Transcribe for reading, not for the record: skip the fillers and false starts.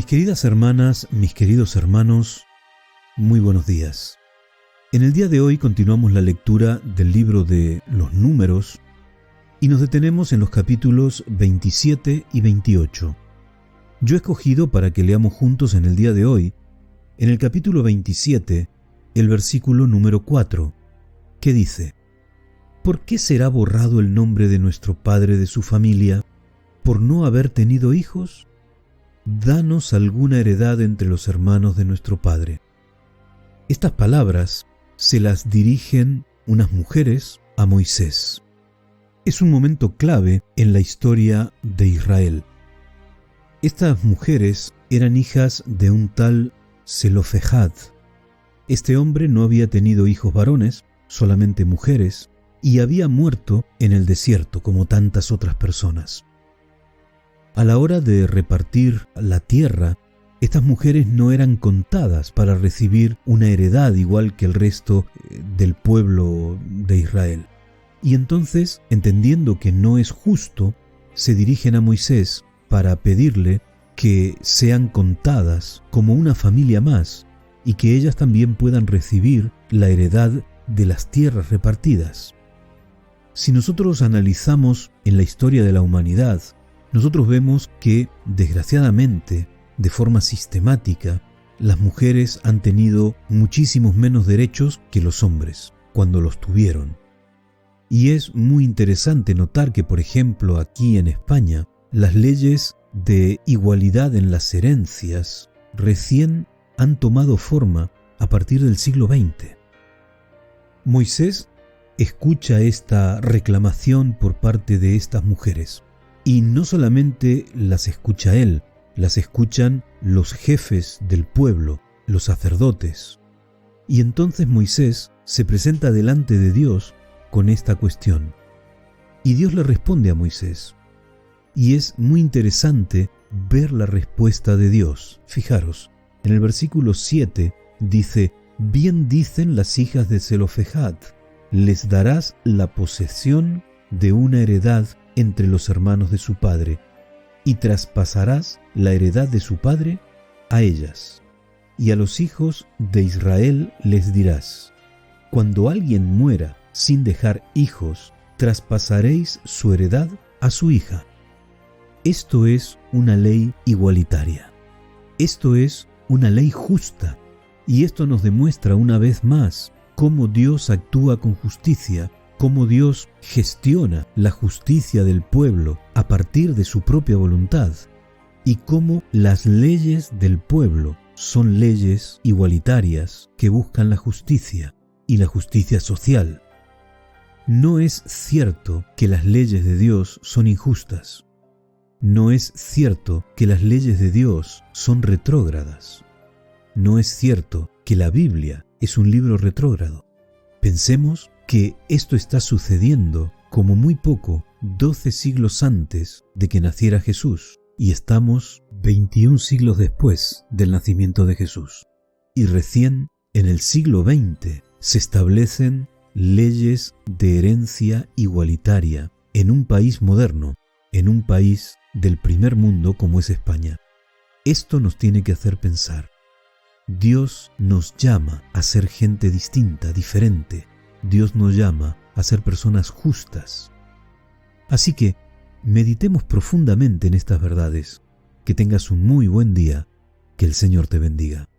Mis queridas hermanas, mis queridos hermanos, muy buenos días. En el día de hoy continuamos la lectura del libro de los Números y nos detenemos en los capítulos 27 y 28. Yo he escogido para que leamos juntos en el día de hoy, en el capítulo 27, el versículo número 4, que dice: ¿Por qué será borrado el nombre de nuestro padre de su familia por no haber tenido hijos? Danos alguna heredad entre los hermanos de nuestro padre. Estas palabras se las dirigen unas mujeres a Moisés. Es un momento clave en la historia de Israel. Estas mujeres eran hijas de un tal Zelofejad. Este hombre no había tenido hijos varones, solamente mujeres, y había muerto en el desierto como tantas otras personas. A la hora de repartir la tierra, estas mujeres no eran contadas para recibir una heredad igual que el resto del pueblo de Israel. Y entonces, entendiendo que no es justo, se dirigen a Moisés para pedirle que sean contadas como una familia más y que ellas también puedan recibir la heredad de las tierras repartidas. Si nosotros analizamos en la historia de la humanidad, nosotros vemos que, desgraciadamente, de forma sistemática, las mujeres han tenido muchísimos menos derechos que los hombres, cuando los tuvieron. Y es muy interesante notar que, por ejemplo, aquí en España, las leyes de igualdad en las herencias recién han tomado forma a partir del siglo XX. Moisés escucha esta reclamación por parte de estas mujeres. Y no solamente las escucha él, las escuchan los jefes del pueblo, los sacerdotes. Y entonces Moisés se presenta delante de Dios con esta cuestión. Y Dios le responde a Moisés. Y es muy interesante ver la respuesta de Dios. Fijaros, en el versículo 7 dice: Bien dicen las hijas de Zelofejad, les darás la posesión de una heredad entre los hermanos de su padre, y traspasarás la heredad de su padre a ellas. Y a los hijos de Israel les dirás: cuando alguien muera sin dejar hijos, traspasaréis su heredad a su hija. Esto es una ley igualitaria. Esto es una ley justa. Y esto nos demuestra una vez más cómo Dios actúa con justicia, cómo Dios gestiona la justicia del pueblo a partir de su propia voluntad y cómo las leyes del pueblo son leyes igualitarias que buscan la justicia y la justicia social. No es cierto que las leyes de Dios son injustas. No es cierto que las leyes de Dios son retrógradas. No es cierto que la Biblia es un libro retrógrado. Pensemos que esto está sucediendo como muy poco 12 siglos antes de que naciera Jesús, y estamos 21 siglos después del nacimiento de Jesús. Y recién en el siglo XX se establecen leyes de herencia igualitaria en un país moderno, en un país del primer mundo como es España. Esto nos tiene que hacer pensar. Dios nos llama a ser gente distinta, diferente. Dios nos llama a ser personas justas. Así que meditemos profundamente en estas verdades. Que tengas un muy buen día. Que el Señor te bendiga.